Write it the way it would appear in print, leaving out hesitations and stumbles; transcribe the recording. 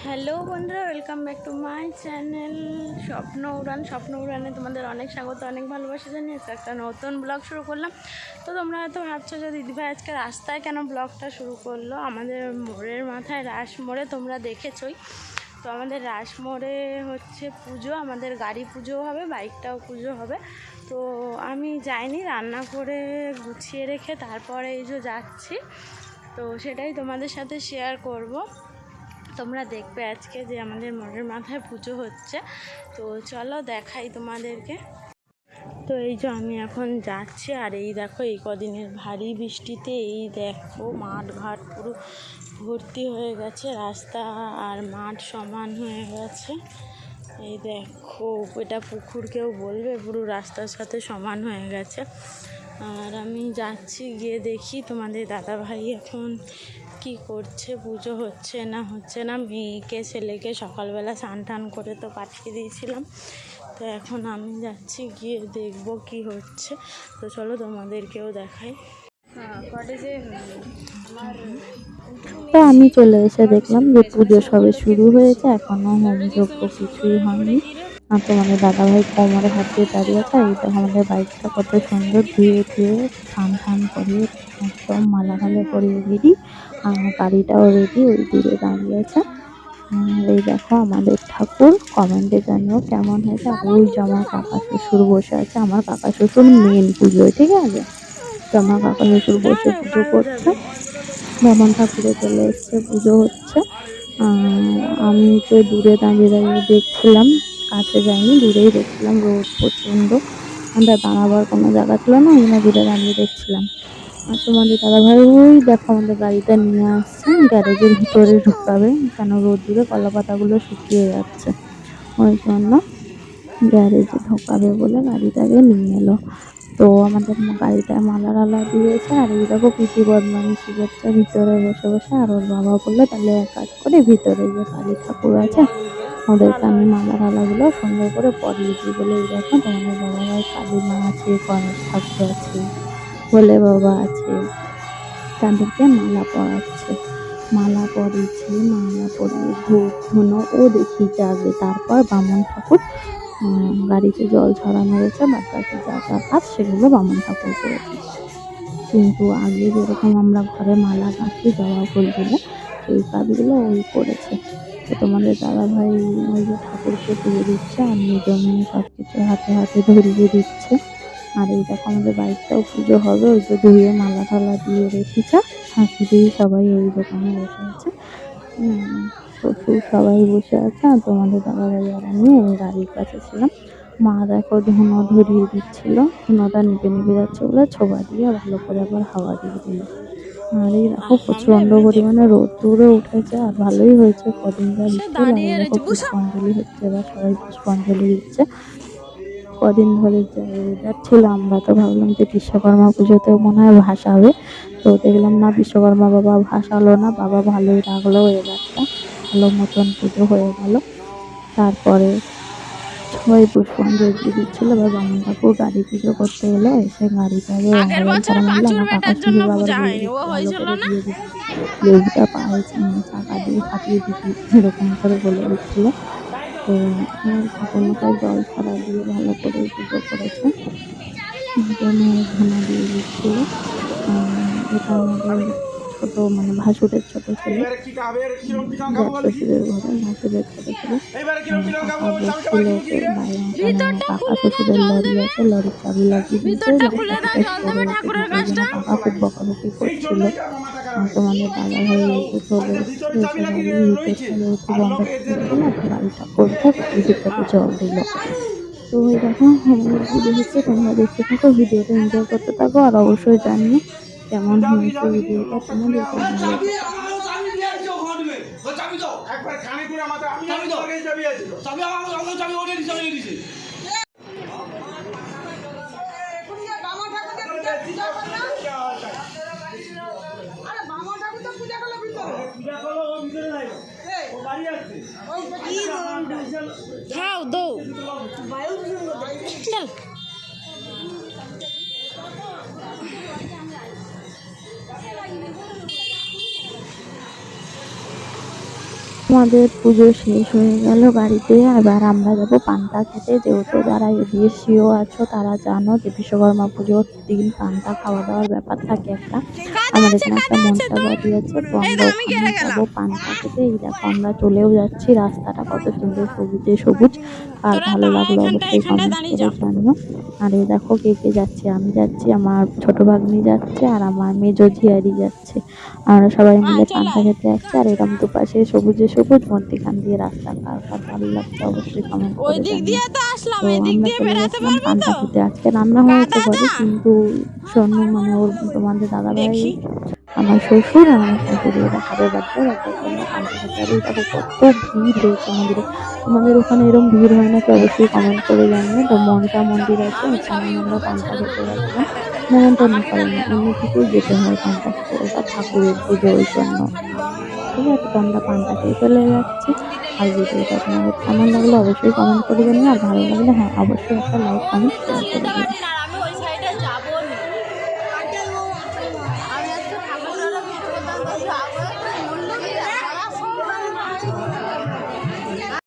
Hello বন্ধুরা, welcome back to my channel স্বপ্ন উড়ানে তোমাদের অনেক স্বাগত, অনেক ভালোবাসা জানিয়েছে। একটা নতুন ব্লগ শুরু করলাম। তো তোমরা হয়তো ভাবছো যে দিদিভাই আজকে রাস্তায় কেন ব্লগটা শুরু করলো। আমাদের মোড়ের মাথায় রাস মোড়ে তোমরা দেখেছই। তো আমাদের রাস মোড়ে হচ্ছে পুজো, আমাদের গাড়ি পুজো হবে, বাইকটাও পুজো হবে। তো আমি যাইনি, রান্না করে গুছিয়ে রেখে তারপরে এই যে যাচ্ছি। তো সেটাই তোমাদের সাথে শেয়ার করব। তোমরা দেখবে আজকে যে আমাদের মোড়ের মাথায় পুজো হচ্ছে। তো চলো দেখাই তোমাদেরকে। তো এই যে আমি এখন যাচ্ছি, আর এই দেখো এই কদিনের ভারী বৃষ্টিতে এই দেখো মাঠ ঘাট পুরো ভর্তি হয়ে গেছে, রাস্তা আর মাঠ সমান হয়ে গেছে। এই দেখো এটা পুকুর কেউ বলবে, পুরো রাস্তার সাথে সমান হয়ে গেছে। আর আমি যাচ্ছি, গিয়ে দেখি তোমাদের দাদাভাই এখন কি করছে, পুজো হচ্ছে না। মেয়েকে ছেলেকে সকালবেলা স্নান টান করে তো পাঠিয়ে দিয়েছিলাম। তো এখন আমি যাচ্ছি, গিয়ে দেখব কি হচ্ছে। তো চলো তোমাদেরকেও দেখাই। তো আমি চলে এসে দেখলাম যে পুজো সবে শুরু হয়েছে, এখনো হোমযজ্ঞ কিছুই হয়নি। আর তোমাদের দাদাভাই কোমরে হাত দিয়ে দাঁড়িয়ে আছে। আর এটা আমাদের বাইকটা কত সুন্দর ধুয়ে স্নান করিয়ে একদম মালা পরিয়ে রেডি। আর গাড়িটাও রেডি, ওই দূরে দাঁড়িয়ে আছে। আর এই দেখো আমাদের ঠাকুর, কমেন্টে জানিও কেমন হয়েছে। আর ওই যে আমার কাকা শ্বশুর বসে আছে, আমার কাকা শ্বশুর মেন পুজোয়, ঠিক আছে। তো আমার কাকা শ্বশুর বসে পুজো করছে, বামন ঠাকুরে চলে এসছে, পুজো হচ্ছে। আমি তো দূরে দাঁড়িয়ে দেখছিলাম, কাছে যাইনি, দূরেই দেখছিলাম। রোদ প্রচণ্ড, আমাদের দাঁড়াবার কোনো জায়গা ছিল না, ওই দূরে দাঁড়িয়ে দেখছিলাম। আর তোমাদের দাদাভাই ওই দেখো আমাদের গাড়িটা নিয়ে আসছে, গ্যারেজের ভিতরে ঢুকাবে, কেন রোদ দূরে কলা পাতাগুলো শুকিয়ে যাচ্ছে, ওই জন্য গ্যারেজে ঢোকাবে বলে গাড়িটাকে নিয়ে এলো। তো আমাদের গাড়িটায় মালা দিয়েছে। আর এই দেখো পিসি বদমাইশি করছে ভিতরে বসে বসে। আর ওর বাবা বললো তাহলে এক কাজ করে ভিতরে যে কালী ঠাকুর আছে ওদেরকে আমি মালাগুলো সুন্দর করে পরিয়ে দিই বলে। এই দেখো তোমাদের বাবাভাই কালী মা আছে, গণেশ ঠাকুর আছে, ভোলে বাবা আছে, তাদেরকে মালা পরাচ্ছে। মালা পরিয়েছি, মালা পরিয়ে ধূপ ধুনো ও দেখিয়েছে আগে, তারপর বামন ঠাকুর গাড়িতে জল ছড়া মেরেছে, বাদ বাকি যা যা কাজ সেগুলো বামন ঠাকুর করেছে। কিন্তু আগে যেরকম আমরা ঘরে মালা গাঁথি জবা ফুল দিলে, সেই কাজগুলো ওই করেছে। তো তোমাদের দাদাভাই ওই যে ঠাকুরকে পুজো দিচ্ছে, আর নিজমে সব কিছু হাতে হাতে ধরিয়ে দিচ্ছে। আর এই দেখো আমাদের বাইকটাও পুজো হবে, ওই যে ধুয়ে মালা দিয়ে রেখেছে। শাশুড়ি সবাই ওই দোকানে বসে আছে, শ্বশুর সবাই বসে আছে। আর তোমাদের দাদাভাই আর আমি ওই গাড়ির কাছে ছিলাম। মা দেখো ধুনো ধরিয়ে দিচ্ছিল, ধুনোটা নিভে যাচ্ছে বলে ছোবা দিয়ে ভালো করে আবার হাওয়া দিয়ে দিল। আর এই দেখো প্রচন্ড পরিমাণে রোদ্দুরও উঠেছে, আর ভালোই হয়েছে কদিন যা বৃষ্টি। আর এই দেখো পুষ্পাঞ্জলি হচ্ছে, এবার সবাই পুষ্পাঞ্জলি দিচ্ছে। কদিন ধরে যে ওয়েদার ছিল, আমরা তো ভাবলাম যে বিশ্বকর্মা পুজোতেও মনে হয় ভাসাবে, তো দেখলাম না, বিশ্বকর্মা বাবা ভাসালো না, বাবা ভালোই রাখলো। ওয়েদারটা ভালো মতন পুজো হয়ে গেল। তারপরে সবাই পুষ্পাঞ্জলি দিচ্ছিল। এবার বামন ঠাকুর গাড়ি পুজো করতে এলো, এসে গাড়িটাকে রঙারং করা মারলো। আমার কাকা শ্বশুর বাবার বলে ভালো করে দিয়ে দিচ্ছি, লেবুটা পায়ে চাকা দিয়ে ফাটিয়ে দিচ্ছি, এরকম করে বলে দিচ্ছিল। তো ঠাকুরমশাই জল ছড়া দিয়ে ভালো করে পুজো করেছে, ধুনা দিয়ে দিচ্ছিল। এটা আমাদের ছোট মানে ভাসুরের ছোট ছেলে, শ্বশুরের ঘরে ভাসুরের ছোট ছেলে। কাকা বসছিল ওকে, কাকা শ্বশুরের লরি আছে, লরির চাবি লাগিয়ে দিয়েছে, কাকা খুব বকাবকি করছিল। তোমাদের দাদাভাই চলে এসছে, এসে গাড়ির ভিতরটা যেহেতু বন্ধ করে দিল, গাড়িটা করতে গাড়ির ভিতরে জল দিল। তো ওই দেখো আমাদের পুজো হচ্ছে, তোমরা দেখতে থাকো, ভিডিওটা এনজয় করতে থাকো। আর অবশ্যই জানিও কেমন হয়েছে ভিডিওটা, তোমাদের কেমন লাগছে। খাও দৌ চল। আমাদের পুজো শেষ হয়ে গেল বাড়িতে। এবার আমরা যাবো পান্তা খেতে, যেহেতু যারা এদেশীয় আছো তারা জানো যে বিশ্বকর্মা পুজোর দিন পান্তা খাওয়া দাওয়ার ব্যাপার থাকে একটা। আমাদের এখানে একটা মনসা বাড়ি আছে, তো আমরা ওখানে যাবো পান্তা খেতে। এই দেখো আমরা চলেও যাচ্ছি, রাস্তাটা কত সুন্দর সবুজে সবুজ। আর ভালো লাগলো অবশ্যই কমেন্ট করে জানিও। আর এই দেখো কে কে যাচ্ছে, আমি যাচ্ছি, আমার ছোট ভাগ্নি যাচ্ছে, আর আমার মেজো ঝিয়ারি যাচ্ছে। আমরা সবাই মিলে পান্তা খেতে যাচ্ছি। আর এরকম দুপাশে সবুজে সবুজ, মধ্যিখান দিয়ে রাস্তা। কার কার ভালো লাগছে অবশ্যই কমেন্ট করে জানিও। তো আমরা চলে গেছিলাম পান্তা খেতে। আজকে রান্না হয়েছে ঘরে, কিন্তু শোনো মানে ওর তোমাদের দাদা ভাই, আমার শ্বশুর আর আমার শাশুড়ি এরা খাবে বার্থডে, আমরা পান্তা খেতে যাবো। দেখো কত ভিড় হয়েছে মন্দিরে। তোমাদের ওখানে এরকম ভিড় হয় নাকি অবশ্যই কমেন্ট করে জানিও। তো মনসা মন্দির আছে, ওখানে আমরা পান্তা খেতে গেছিলাম। নেমন্তন্ন করে না, এমনি থেকেই যেতে হয় পান্তা খেতে, ওটা ঠাকুরের পুজো, ওই জন্য। ঠিক আছে, তো আমরা পান্তা খেয়ে চলে যাচ্ছি। আর ভিডিওটা তোমাদের কেমন লাগলো অবশ্যই কমেন্ট করে জানিও। আর ভালো লাগলে হ্যাঁ অবশ্যই একটা লাইক কমেন্ট শেয়ার করে দিও।